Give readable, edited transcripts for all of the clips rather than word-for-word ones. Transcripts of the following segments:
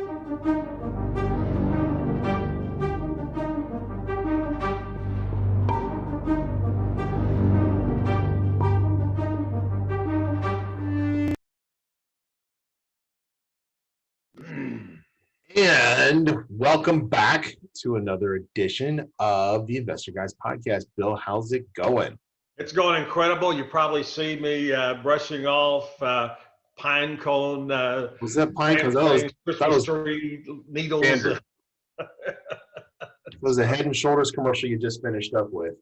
And welcome back to another edition of the Investor Guys podcast. Bill, how's it going? It's going incredible. You probably see me brushing off pine cone, Was that pine? Because Christmas tree needles. It was a Head and Shoulders commercial you just finished up with.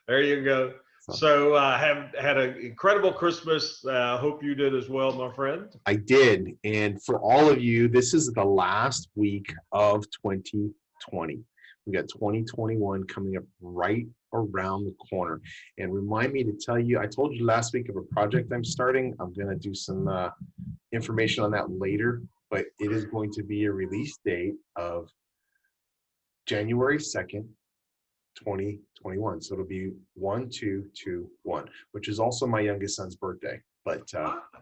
There you go. So have had an incredible Christmas. Hope you did as well, my friend. I did. And for all of you, this is the last week of 2020. We got 2021 coming up right around the corner. And remind me to tell you, I told you last week of a project I'm starting. I'm going to do some information on that later, but it is going to be a release date of January 2nd, 2021. So it'll be 1-2-2-1, which is also my youngest son's birthday. But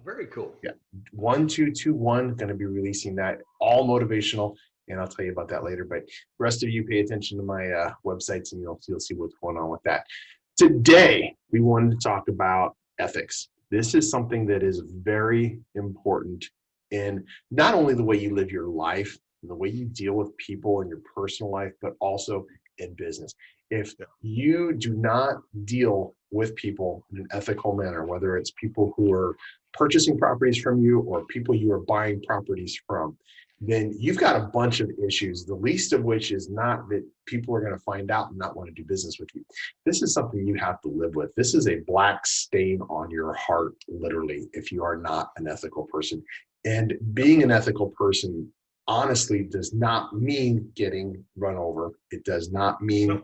very cool. Yeah, 1-2-2-1, going to be releasing that, all motivational, and I'll tell you about that later. But the rest of you pay attention to my websites, and you'll see what's going on with that. Today, we wanted to talk about ethics. This is something that is very important in not only the way you live your life, and the way you deal with people in your personal life, but also in business. If you do not deal with people in an ethical manner, whether it's people who are purchasing properties from you or people you are buying properties from, then you've got a bunch of issues, the least of which is not that people are going to find out and not want to do business with you. This is something you have to live with. This is a black stain on your heart, literally, if you are not an ethical person. And being an ethical person, honestly, does not mean getting run over. It does not mean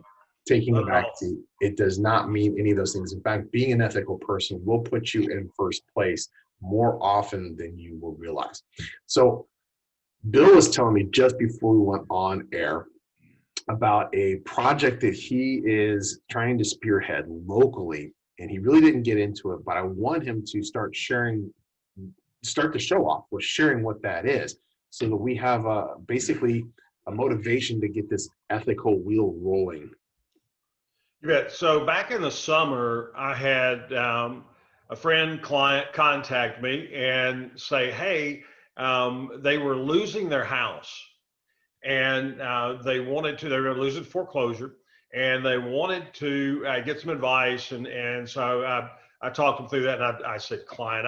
taking a backseat. It does not mean any of those things. In fact, being an ethical person will put you in first place more often than you will realize. So Bill was telling me just before we went on air about a project that he is trying to spearhead locally, and he really didn't get into it, but I want him to start to show off with sharing what that is, so that we have basically a motivation to get this ethical wheel rolling. Yeah. So back in the summer, I had a client contact me and say, hey, they were losing their house, and they were going to lose it foreclosure, and they wanted to get some advice. And so I talked them through that, and I said, client,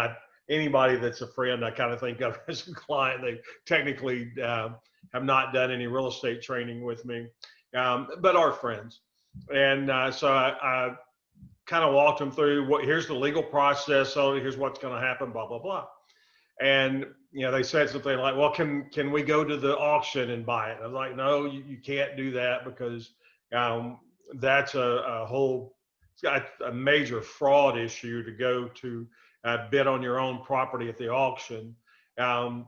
anybody that's a friend, I kind of think of as a client. They technically have not done any real estate training with me, but are friends. And so I kind of walked them through here's the legal process. So here's what's going to happen, blah, blah, blah. And, they said something like, well, can we go to the auction and buy it? I was like, no, you can't do that, because that's it's got a major fraud issue to go to bid on your own property at the auction. Can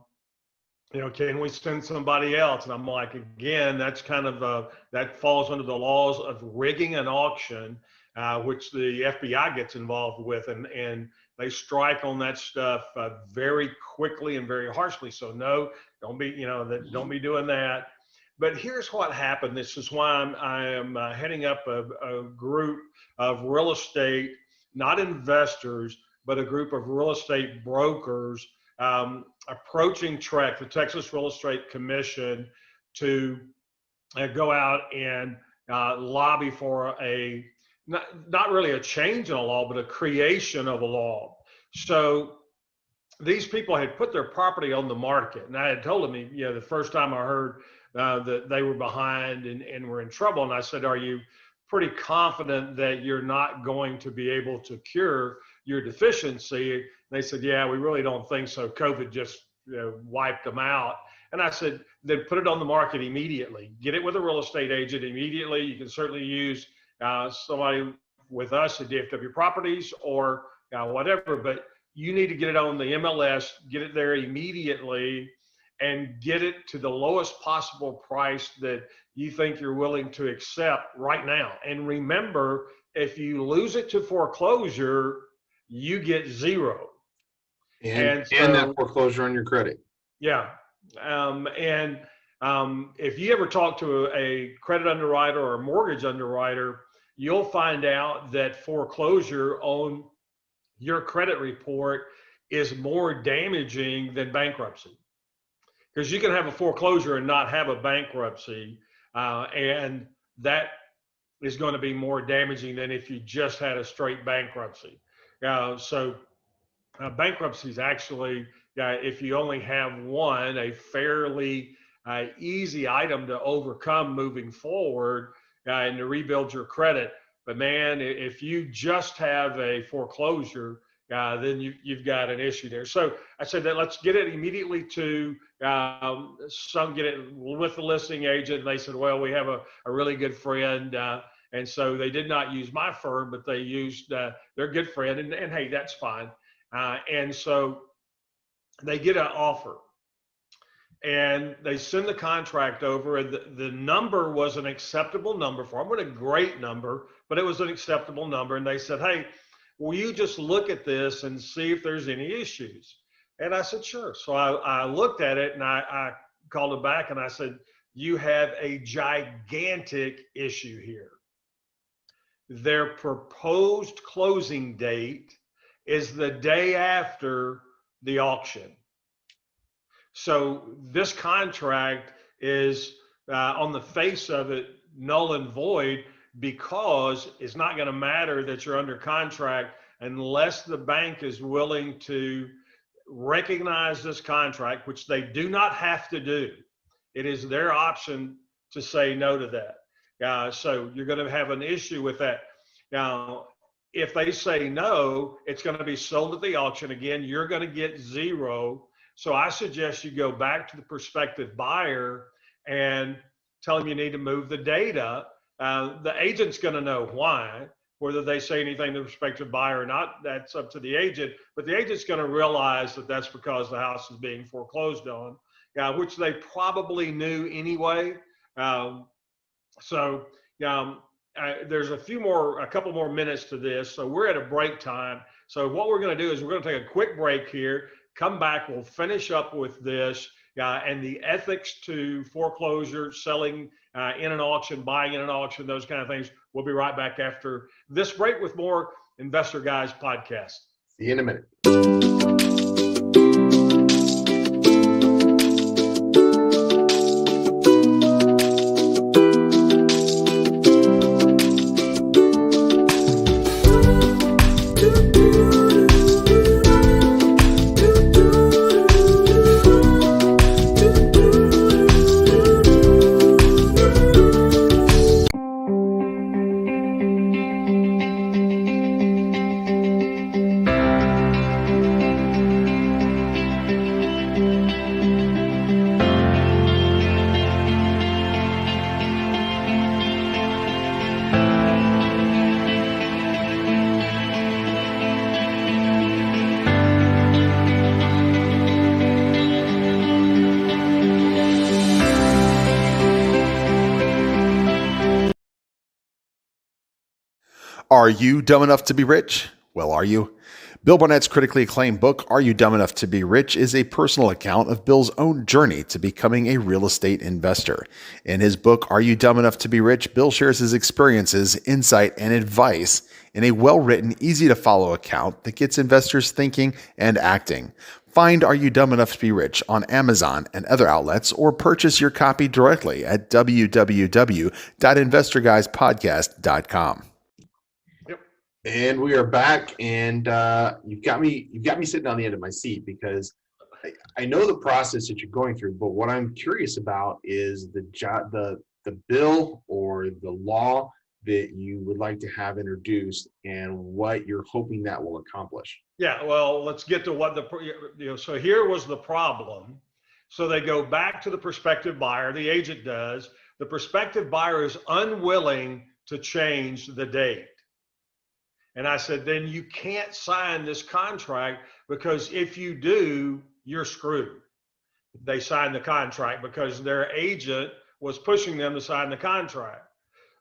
we send somebody else? And I'm like, again, that's kind of that falls under the laws of rigging an auction, which the FBI gets involved with, and they strike on that stuff very quickly and very harshly. So no, don't be doing that. But here's what happened. This is why I am heading up a group of real estate, not investors, but a group of real estate brokers approaching TREC, the Texas Real Estate Commission, to go out and lobby for not really a change in a law, but a creation of a law. So these people had put their property on the market, and I had told them, the first time I heard that they were behind and were in trouble, and I said, are you pretty confident that you're not going to be able to cure your deficiency? And they said, yeah, we really don't think so. COVID just wiped them out. And I said, then put it on the market immediately. Get it with a real estate agent immediately. You can certainly use somebody with us at DFW Properties or whatever, but you need to get it on the MLS, get it there immediately, and get it to the lowest possible price that you think you're willing to accept right now. And remember, if you lose it to foreclosure, you get zero. And that foreclosure on your credit. Yeah. And If you ever talk to a credit underwriter or a mortgage underwriter, you'll find out that foreclosure on your credit report is more damaging than bankruptcy, because you can have a foreclosure and not have a bankruptcy, and that is going to be more damaging than if you just had a straight bankruptcy. So bankruptcy is actually, if you only have one, a fairly easy item to overcome moving forward and to rebuild your credit. But man, if you just have a foreclosure, then you've got an issue there. So I said that let's get it immediately to some, get it with the listing agent. And they said, well, we have a really good friend. And so they did not use my firm, but they used their good friend. And hey, that's fine. And so they get an offer and they send the contract over, and the number was an acceptable number for them. It wasn't a great number, but it was an acceptable number. And they said, hey, will you just look at this and see if there's any issues? And I said, sure. So I looked at it and I called it back and I said, you have a gigantic issue here. Their proposed closing date is the day after the auction. So this contract is on the face of it null and void, because it's not going to matter that you're under contract unless the bank is willing to recognize this contract, which they do not have to do. It is their option to say no to that. So you're going to have an issue with that. Now, if they say no, it's going to be sold at the auction again. You're going to get zero. So I suggest you go back to the prospective buyer and tell them you need to move the date up. The agent's going to know why. Whether they say anything to the prospective buyer or not, that's up to the agent. But the agent's going to realize that that's because the house is being foreclosed on, which they probably knew anyway. There's a couple more minutes to this. So we're at a break time. So what we're going to do is we're going to take a quick break here, come back, we'll finish up with this and the ethics to foreclosure, selling in an auction, buying in an auction, those kind of things. We'll be right back after this break with more Investor Guys podcast. See you in a minute. Are you dumb enough to be rich? Well, are you? Bill Barnett's critically acclaimed book, Are You Dumb Enough to Be Rich?, is a personal account of Bill's own journey to becoming a real estate investor. In his book, Are You Dumb Enough to Be Rich?, Bill shares his experiences, insight, and advice in a well-written, easy-to-follow account that gets investors thinking and acting. Find Are You Dumb Enough to Be Rich on Amazon and other outlets, or purchase your copy directly at www.investorguyspodcast.com. And we are back, and you've got me sitting on the end of my seat, because I know the process that you're going through, but what I'm curious about is the bill or the law that you would like to have introduced and what you're hoping that will accomplish. Yeah, well, let's get to what so here was the problem. So they go back to the prospective buyer, the agent does. The prospective buyer is unwilling to change the date. And I said, then you can't sign this contract, because if you do, you're screwed. They signed the contract because their agent was pushing them to sign the contract.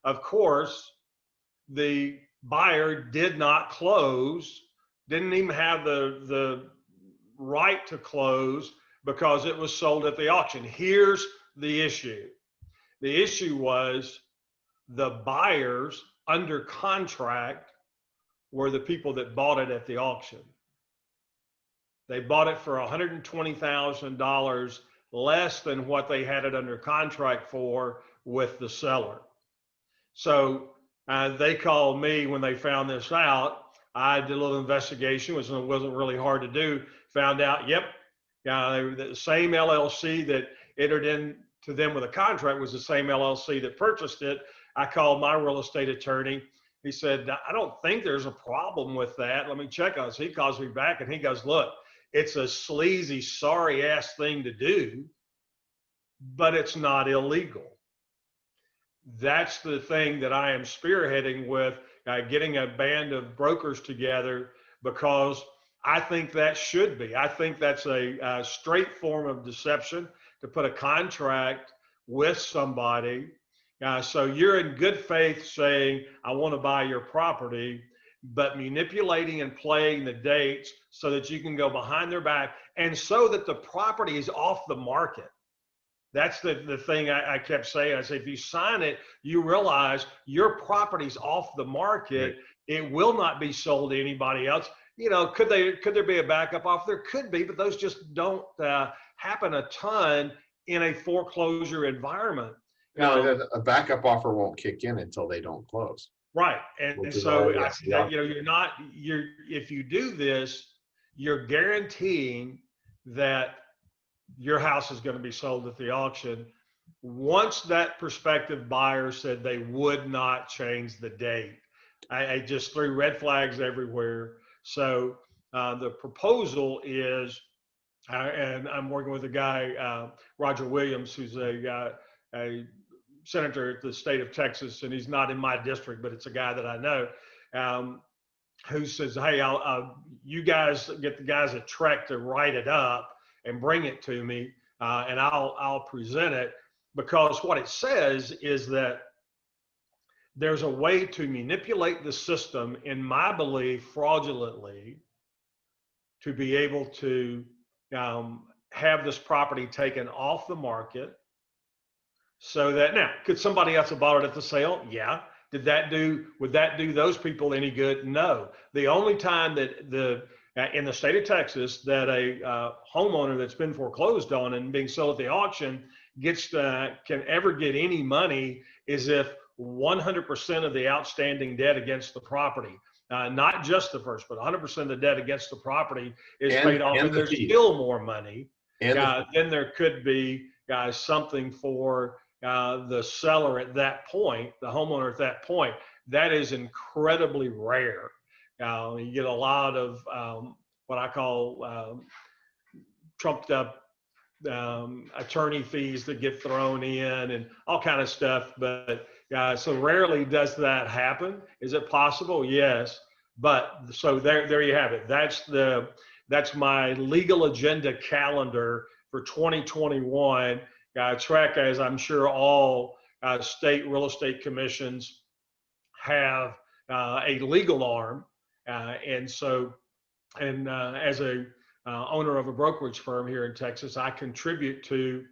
Of course, the buyer did not close, didn't even have the right to close, because it was sold at the auction. Here's the issue. The issue was the buyers under contract were the people that bought it at the auction. They bought it for $120,000 less than what they had it under contract for with the seller. So they called me when they found this out. I did a little investigation, which wasn't really hard to do. Found out, yep, the same LLC that entered into them with a contract was the same LLC that purchased it. I called my real estate attorney. He said, I don't think there's a problem with that. Let me check on it. So he calls me back and he goes, look, it's a sleazy, sorry ass thing to do, but it's not illegal. That's the thing that I am spearheading with getting a band of brokers together, because I think that should be. I think that's a straight form of deception to put a contract with somebody. So you're in good faith saying, I want to buy your property, but manipulating and playing the dates so that you can go behind their back and so that the property is off the market. That's the thing I kept saying. I said, if you sign it, you realize your property's off the market. Right. It will not be sold to anybody else. You know, could there be a backup offer? There could be, but those just don't happen a ton in a foreclosure environment. No, a backup offer won't kick in until they don't close. Right. And so I said, you know, if you do this, you're guaranteeing that your house is going to be sold at the auction. Once that prospective buyer said they would not change the date, I just threw red flags everywhere. So the proposal is, and I'm working with a guy, Roger Williams, who's a senator at the state of Texas, and he's not in my district, but it's a guy that I know, who says, hey, you guys get the guys at Trek to write it up and bring it to me, and I'll present it, because what it says is that there's a way to manipulate the system, in my belief, fraudulently, to be able to have this property taken off the market. So that, now, could somebody else have bought it at the sale? Yeah. Would that do those people any good? No. The only time that in the state of Texas that a homeowner that's been foreclosed on and being sold at the auction can ever get any money is if 100% of the outstanding debt against the property, not just the first, but 100% of the debt against the property is paid off, and there's still more money. Then there could be something for the seller at that point, the homeowner at that point. That is incredibly rare. You get a lot of what I call trumped up attorney fees that get thrown in and all kind of stuff. But so rarely does that happen. Is it possible? Yes. But so there you have it. That's my legal agenda calendar for 2021. Trek, as I'm sure all state real estate commissions have a legal arm. As a owner of a brokerage firm here in Texas, I contribute to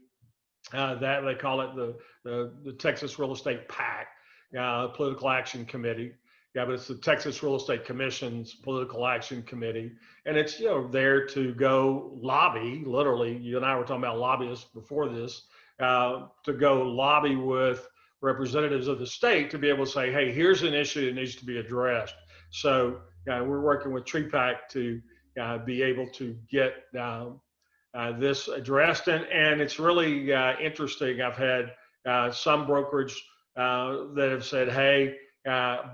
that. They call it the Texas Real Estate PAC, Political Action Committee. Yeah, but it's the Texas Real Estate Commission's Political Action Committee, and it's there to go lobby. Literally, you and I were talking about lobbyists before this, to go lobby with representatives of the state to be able to say, hey, here's an issue that needs to be addressed. So we're working with TREPAC to be able to get this addressed, and it's really interesting. I've had some brokerage that have said, hey,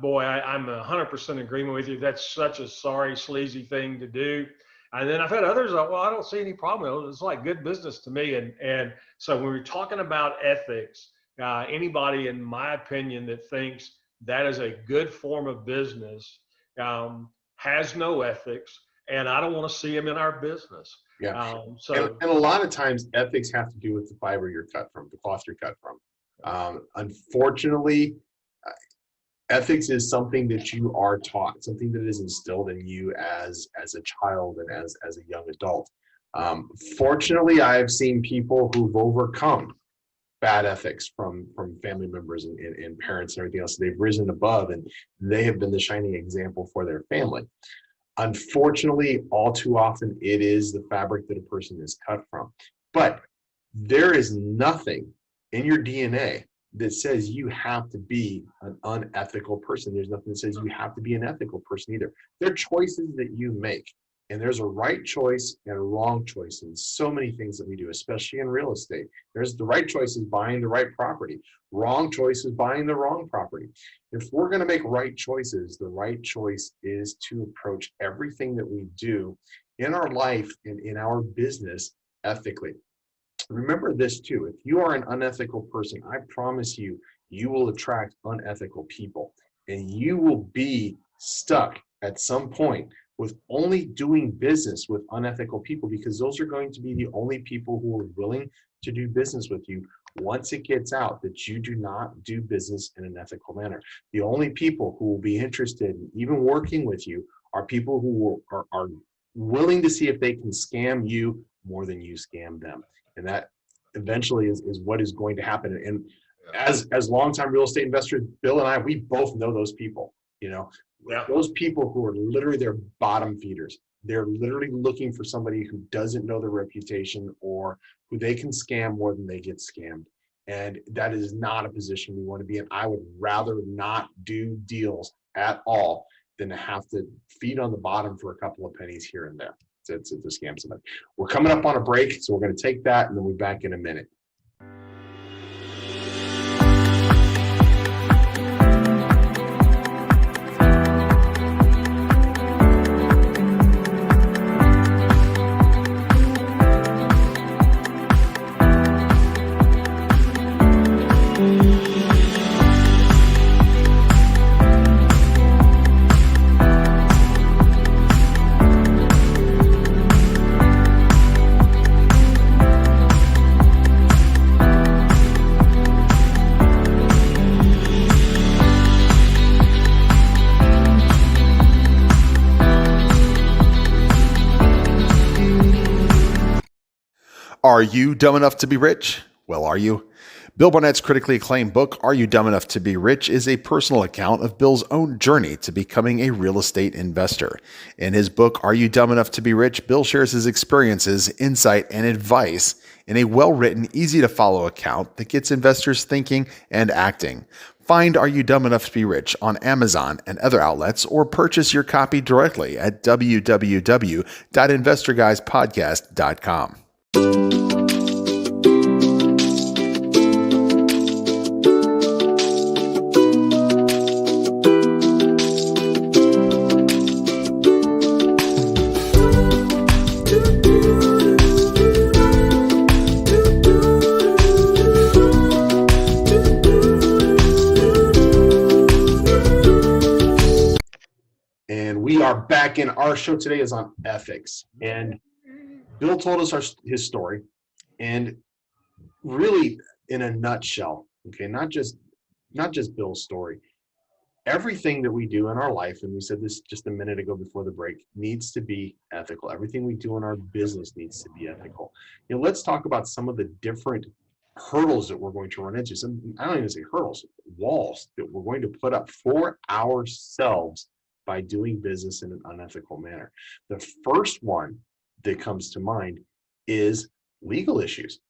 boy, I'm 100% in agreement with you. That's such a sorry, sleazy thing to do. And then I've had others like, well, I don't see any problem. It's like good business to me. And so when we're talking about ethics, anybody, in my opinion, that thinks that is a good form of business has no ethics, and I don't want to see them in our business. Yeah. And a lot of times ethics have to do with the fiber you're cut from, the cloth you're cut from. Unfortunately, ethics is something that you are taught, something that is instilled in you as a child and as a young adult. Fortunately, I've seen people who've overcome bad ethics from family members and parents and everything else. They've risen above and they have been the shining example for their family. Unfortunately, all too often it is the fabric that a person is cut from. But there is nothing in your DNA that says you have to be an unethical person. There's nothing that says you have to be an ethical person either. They're choices that you make. And there's a right choice and a wrong choice in so many things that we do, especially in real estate. There's the right choice is buying the right property. Wrong choice is buying the wrong property. If we're going to make right choices, the right choice is to approach everything that we do in our life and in our business ethically. Remember this too, if you are an unethical person, I promise you, you will attract unethical people and you will be stuck at some point with only doing business with unethical people, because those are going to be the only people who are willing to do business with you once it gets out that you do not do business in an ethical manner. The only people who will be interested in even working with you are people who are willing to see if they can scam you more than you scam them. And that eventually is what is going to happen. And as longtime real estate investors, Bill and I, we both know those people, those people who are literally their bottom feeders. They're literally looking for somebody who doesn't know their reputation or who they can scam more than they get scammed. And that is not a position we want to be in. I would rather not do deals at all than to have to feed on the bottom for a couple of pennies here and there to scam somebody. We're coming up on a break, so we're going to take that and then we'll be back in a minute. Are you dumb enough to be rich? Well, are you? Bill Barnett's critically acclaimed book, Are You Dumb Enough to Be Rich, is a personal account of Bill's own journey to becoming a real estate investor. In his book, Are You Dumb Enough to Be Rich, Bill shares his experiences, insight, and advice in a well-written, easy-to-follow account that gets investors thinking and acting. Find Are You Dumb Enough to Be Rich on Amazon and other outlets, or purchase your copy directly at www.investorguyspodcast.com. And we are back in. Our show today is on ethics. And Bill told us his story, and really in a nutshell, okay, not just Bill's story. Everything that we do in our life, and we said this just a minute ago before the break, needs to be ethical. Everything we do in our business needs to be ethical. Let's talk about some of the different hurdles that we're going to run into. I don't even say hurdles, walls that we're going to put up for ourselves by doing business in an unethical manner. The first one that comes to mind is legal issues.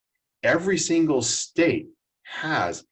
Every single state has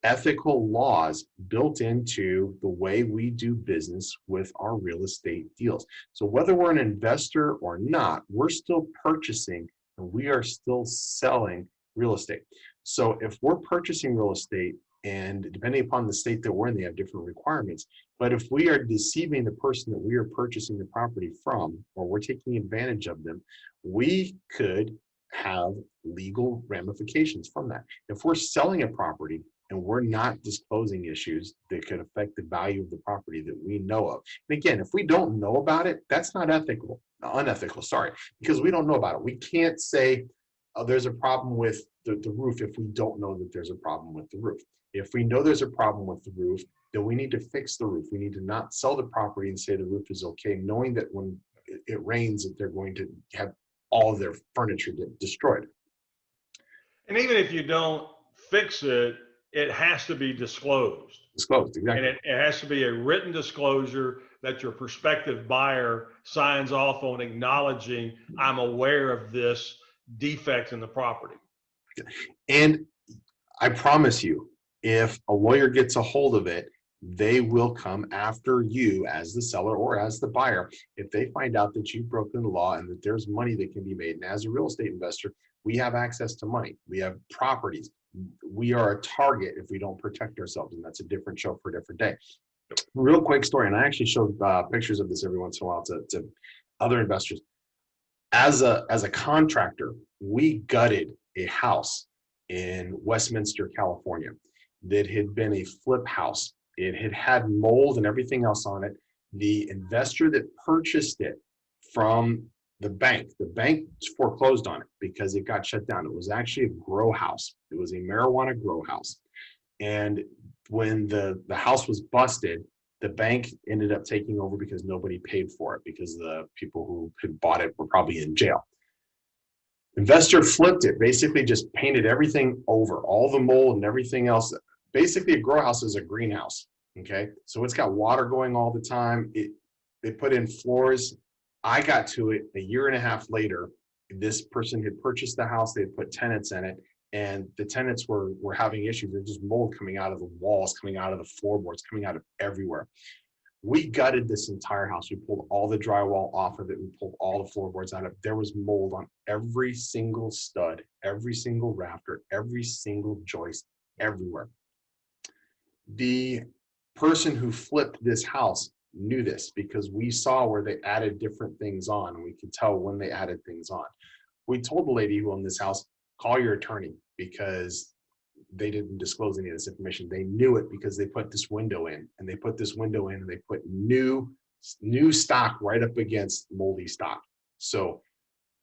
ethical laws built into the way we do business with our real estate deals. So whether we're an investor or not, we're still purchasing and we are still selling real estate. So if we're purchasing real estate, and depending upon the state that we're in, they have different requirements. But if we are deceiving the person that we are purchasing the property from, or we're taking advantage of them, we could have legal ramifications from that. If we're selling a property and we're not disclosing issues that could affect the value of the property that we know of. And again, if we don't know about it, that's not unethical, because we don't know about it. We can't say, oh, there's a problem with the roof if we don't know that there's a problem with the roof. If we know there's a problem with the roof, then we need to fix the roof. We need to not sell the property and say the roof is okay, knowing that when it rains, that they're going to have all of their furniture get destroyed. And even if you don't fix it, it has to be disclosed. Disclosed, And exactly. it has to be a written disclosure that your prospective buyer signs off on, acknowledging I'm aware of this defect in the property. And I promise you, if a lawyer gets a hold of it, they will come after you as the seller or as the buyer if they find out that you've broken the law and that there's money that can be made. And as a real estate investor, we have access to money. We have properties. We are a target if we don't protect ourselves, and that's a different show for a different day. Real quick story, and I actually showed pictures of this every once in a while to other investors. As a contractor, we gutted a house in Westminster, California, that had been a flip house. It had had mold and everything else on it. The investor that purchased it from the bank foreclosed on it because it got shut down. It was actually a grow house. It was a marijuana grow house. And when the house was busted, the bank ended up taking over because nobody paid for it because the people who had bought it were probably in jail. Investor flipped it, basically just painted everything over, all the mold and everything else. Basically, a grow house is a greenhouse, okay? So it's got water going all the time. They put in floors. I got to it a year and a half later. This person had purchased the house. They had put tenants in it, and the tenants were having issues. There's just mold coming out of the walls, coming out of the floorboards, coming out of everywhere. We gutted this entire house. We pulled all the drywall off of it. We pulled all the floorboards out of it. There was mold on every single stud, every single rafter, every single joist, everywhere. The person who flipped this house knew this because we saw where they added different things on, and we could tell when they added things on. We told the lady who owned this house, call your attorney, because they didn't disclose any of this information. They knew it because they put this window in, and they put new stock right up against moldy stock. So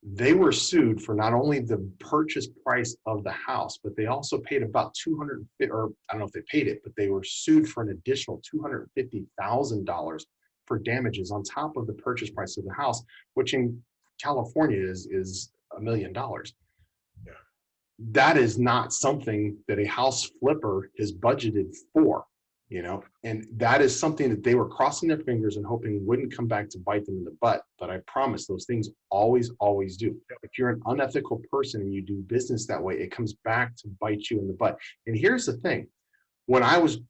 they were sued for not only the purchase price of the house, but they also paid about $250, or I don't know if they paid it, but they were sued for an additional $250,000 for damages on top of the purchase price of the house, which in California is $1 million. Yeah. That is not something that a house flipper has budgeted for, and that is something that they were crossing their fingers and hoping wouldn't come back to bite them in the butt. But I promise those things always do. If you're an unethical person and you do business that way, it comes back to bite you in the butt. And here's the thing. When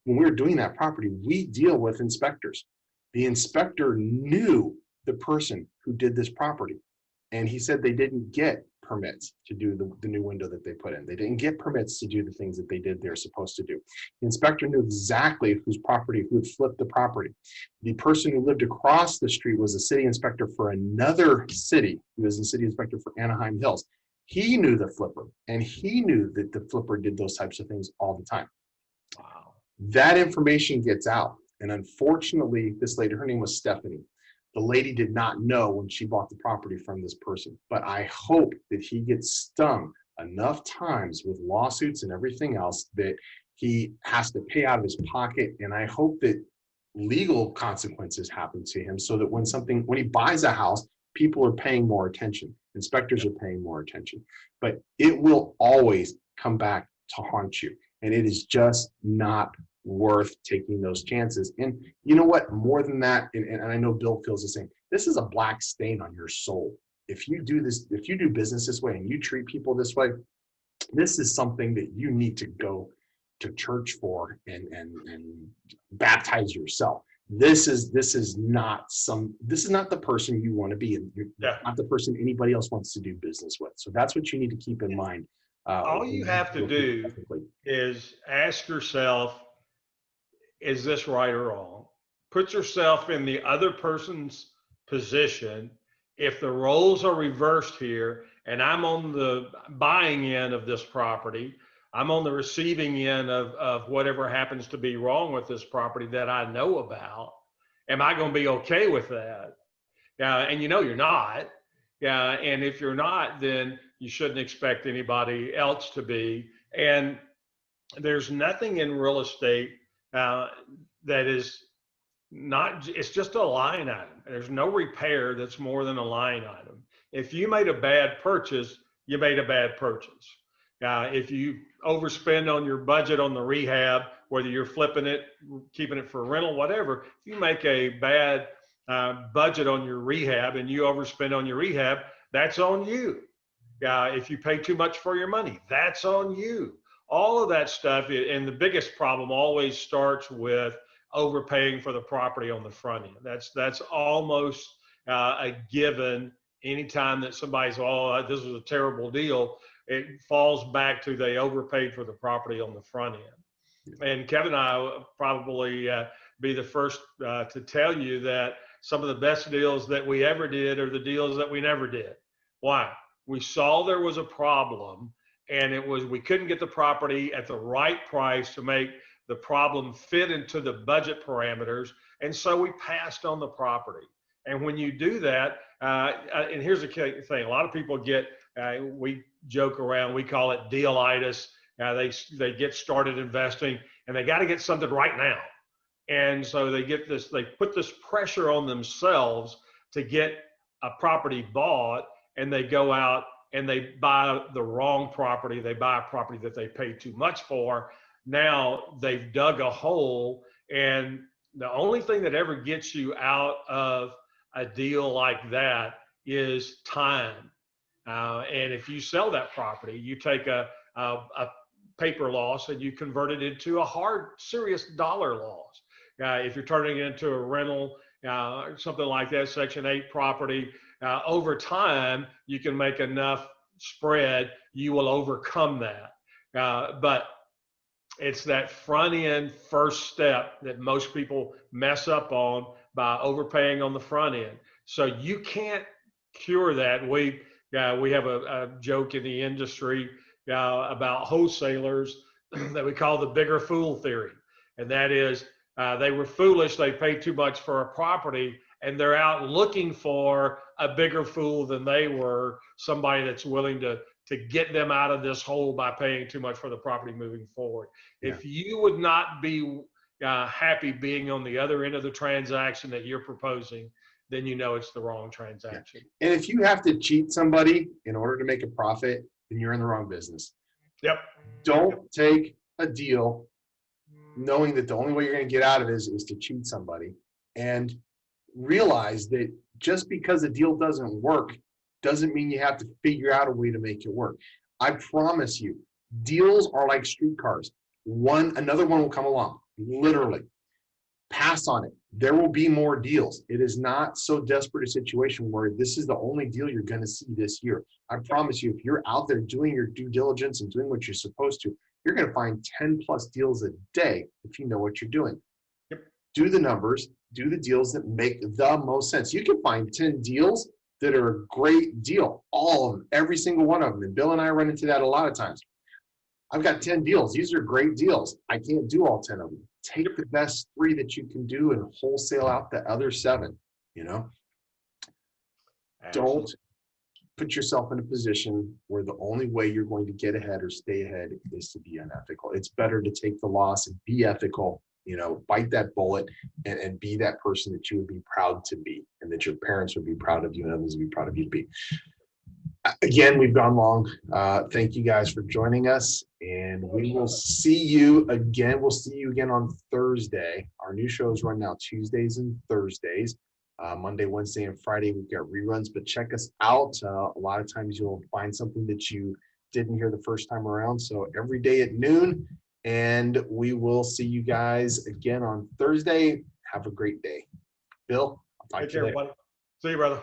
we were doing that property, we deal with inspectors. The inspector knew the person who did this property, and he said they didn't get permits to do the new window that they put in. They didn't get permits to do the things that they did they're supposed to do. The inspector knew exactly who had flipped the property. The person who lived across the street was a city inspector for another city. He was the city inspector for Anaheim Hills. He knew the flipper, and he knew that the flipper did those types of things all the time. Wow. That information gets out. And unfortunately, this lady, her name was Stephanie. The lady did not know when she bought the property from this person, but I hope that he gets stung enough times with lawsuits and everything else that he has to pay out of his pocket. And I hope that legal consequences happen to him so that when he buys a house, people are paying more attention. Inspectors are paying more attention, but it will always come back to haunt you. And it is just not worth taking those chances. And you know what, more than that, and I know Bill feels the same, this is a black stain on your soul. If you do business this way and you treat people this way, this is something that you need to go to church for and baptize yourself. This is not the person you want to be, and you're not the person anybody else wants to do business with. So that's what you need to keep in mind. All you have to do is ask yourself, is this right or wrong? Put yourself in the other person's position. If the roles are reversed here and I'm on the buying end of this property, I'm on the receiving end of whatever happens to be wrong with this property that I know about, am I going to be okay with that? And you're not. And if you're not, then you shouldn't expect anybody else to be. And there's nothing in real estate that is not, it's just a line item. There's no repair that's more than a line item. If you made a bad purchase, you made a bad purchase. If you overspend on your budget on the rehab, whether you're flipping it, keeping it for rental, whatever. If you make a bad budget on your rehab and you overspend on your rehab, that's on you. If you pay too much for your money, that's on you. All of that stuff, and the biggest problem always starts with overpaying for the property on the front end. That's almost a given. Anytime that somebody's, oh, this was a terrible deal, it falls back to they overpaid for the property on the front end. And Kevin and I will probably be the first to tell you that some of the best deals that we ever did are the deals that we never did. Why? We saw there was a problem, and we couldn't get the property at the right price to make the problem fit into the budget parameters, and so we passed on the property. And when you do that, and here's the thing, a lot of people get, we joke around, we call it dealitis. They get started investing, and they got to get something right now. And so they put this pressure on themselves to get a property bought, and they go out and they buy the wrong property. They buy a property that they paid too much for. Now they've dug a hole, and the only thing that ever gets you out of a deal like that is time. And if you sell that property, you take a paper loss and you convert it into a hard, serious dollar loss. If you're turning it into a rental, something like that, Section 8 property, over time, you can make enough spread, you will overcome that. But it's that front end first step that most people mess up on by overpaying on the front end. So you can't cure that. We have a joke in the industry about wholesalers that we call the bigger fool theory. And that is, they were foolish, they paid too much for a property, and they're out looking for a bigger fool than they were, somebody that's willing to get them out of this hole by paying too much for the property moving forward. Yeah. If you would not be happy being on the other end of the transaction that you're proposing, then you know it's the wrong transaction. Yeah. And if you have to cheat somebody in order to make a profit, then you're in the wrong business. Yep. Don't take a deal knowing that the only way you're going to get out of it is to cheat somebody, and realize that just because a deal doesn't work doesn't mean you have to figure out a way to make it work. I promise you, deals are like streetcars. Another one will come along, literally. Pass on it. There will be more deals. It is not so desperate a situation where this is the only deal you're going to see this year. I promise you, if you're out there doing your due diligence and doing what you're supposed to, you're going to find 10 plus deals a day if you know what you're doing. Yep. Do the numbers, do the deals that make the most sense. You can find 10 deals that are a great deal, all of them, every single one of them. And Bill and I run into that a lot of times. I've got 10 deals. These are great deals. I can't do all 10 of them. Take the best 3 that you can do and wholesale out the other 7, you know? Absolutely. Don't put yourself in a position where the only way you're going to get ahead or stay ahead is to be unethical. It's better to take the loss and be ethical, you know, bite that bullet and be that person that you would be proud to be, and that your parents would be proud of you and others would be proud of you to be. Again, we've gone long. Thank you guys for joining us, and we will see you again. We'll see you again on Thursday. Our new shows run now Tuesdays and Thursdays. Monday, Wednesday, and Friday, we've got reruns, but check us out. A lot of times you'll find something that you didn't hear the first time around. So every day at noon, and we will see you guys again on Thursday. Have a great day. Bill, I'll talk to you later. See you, brother.